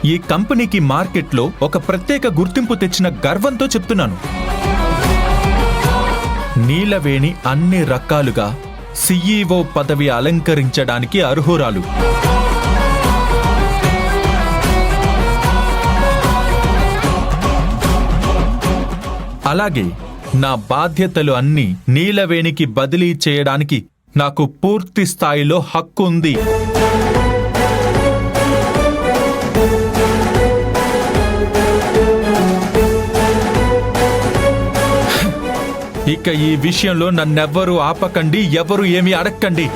ఈ కంపెనీకి మార్కెట్లో ఒక ప్రత్యేక గుర్తింపు తెచ్చిన గర్వంతో చెప్తున్నాను. నీలవేణి అన్ని రకాలుగా CEO పదవి అలంకరించడానికి అర్హురాలు. అలాగే నా బాధ్యతలు అన్నీ నీలవేణికి బదిలీ చేయడానికి నాకు పూర్తి స్థాయిలో హక్కు ఉంది. ఇక ఈ విషయంలో నన్నెవ్వరూ ఆపకండి, ఎవరు ఏమీ అడక్కండి.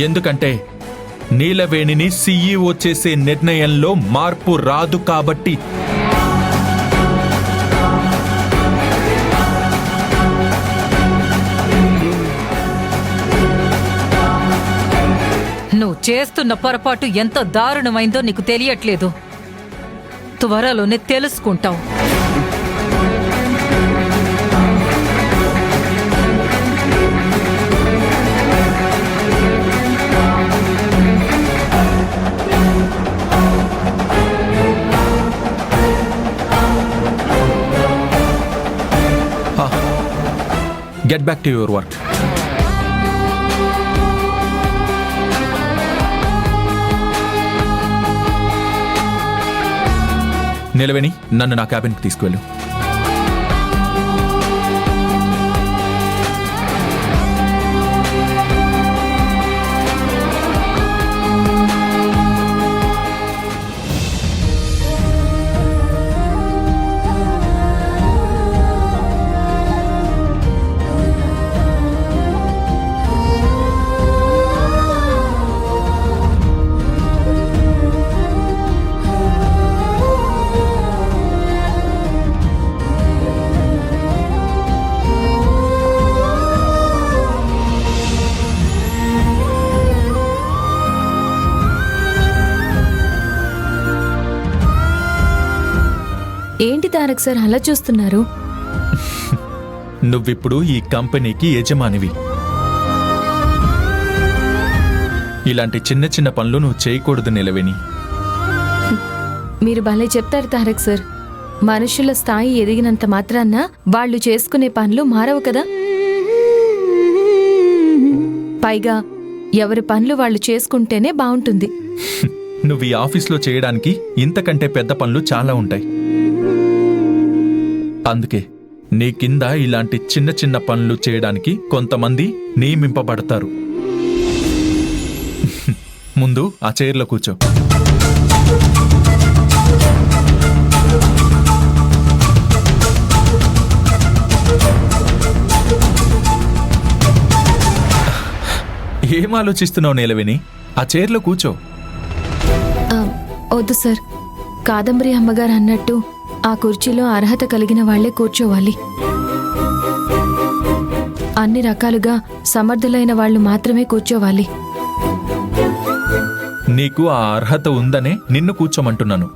ఎందుకంటే నీలవేణిని CEO చేసే నిర్ణయంలో మార్పు రాదు కాబట్టి. నువ్వు చేస్తున్న పొరపాటు ఎంత దారుణమైందో నీకు తెలియట్లేదు. త్వరలోనే తెలుసుకుంటావు. Get back to your work. Neelaveni, నన్ను నా క్యాబిన్కి తీసుకువెళ్ళు. ఏంటి తారక్ సార్ అలా చూస్తున్నారు? నువ్విప్పుడు ఈ కంపెనీకి యజమానివి. ఇలాంటి చిన్న చిన్న పనులు నువ్వు చేయకూడదు నీలవేణి. మీరు భలే చెప్తారు తారక్ సార్. మనుషుల స్థాయి ఎదిగినంత మాత్రాన వాళ్ళు చేసుకునే పనులు మారవు కదా. పైగా ఎవరి పనులు వాళ్ళు చేసుకుంటేనే బాగుంటుంది. నువ్వు ఈ ఆఫీస్లో చేయడానికి ఇంతకంటే పెద్ద పనులు చాలా ఉంటాయి. అందుకే నీ కింద ఇలాంటి చిన్న చిన్న పనులు చేయడానికి కొంతమంది నియమింపబడతారు. ముందు ఆ చైర్లో కూర్చో. ఏం ఆలోచిస్తున్నావు నీలవేణి? ఆ చైర్లో కూర్చో. వద్దు సార్, కాదంబరి అమ్మగారు అన్నట్టు ఆ కుర్చీలో అర్హత కలిగిన వాళ్లే కూర్చోవాలి. అన్ని రకాలుగా సమర్థులైన వాళ్ళు మాత్రమే కూర్చోవాలి. నీకు ఆ అర్హత ఉందనే నిన్ను కూర్చోమంటున్నాను.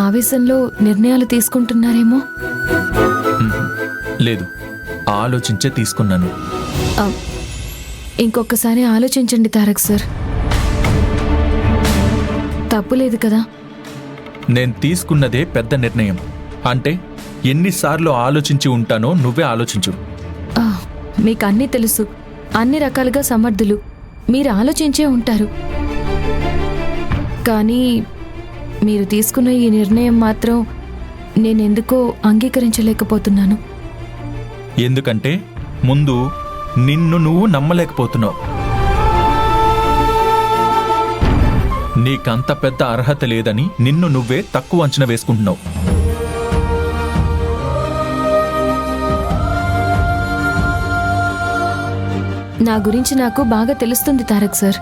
ఆవేశంలో నిర్ణయాలు తీసుకుంటున్నారేమో. లేదు, ఆలోచించే తీసుకున్నాను. ఇంకొకసారి ఆలోచించండి తారక్ సార్. తప్పులేదు కదా. నేను తీసుకున్నదే పెద్ద నిర్ణయం. అంటే ఎన్నిసార్లు ఆలోచించి ఉంటానో నువ్వే ఆలోచించు. మీకు అన్నీ తెలుసు, అన్ని రకాలుగా సమర్థులు, మీరు ఆలోచించే ఉంటారు. కానీ మీరు తీసుకున్న ఈ నిర్ణయం మాత్రం నేనెందుకో అంగీకరించలేకపోతున్నాను. ఎందుకంటే ముందు నిన్ను నువ్వు నమ్మలేకపోతున్నావు. నీకంత పెద్ద అర్హత లేదని నిన్ను నువ్వే తక్కువ అంచనా వేసుకుంటున్నావు. నా గురించి నాకు బాగా తెలుస్తుంది తారక్ సార్.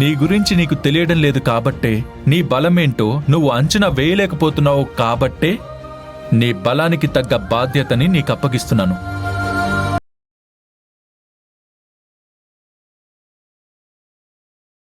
నీ గురించి నీకు తెలియడం లేదు కాబట్టే, నీ బలమేంటో నువ్వు అంచనా వేయలేకపోతున్నావు కాబట్టే నీ బలానికి తగ్గ బాధ్యతని నీకు అప్పగిస్తున్నాను.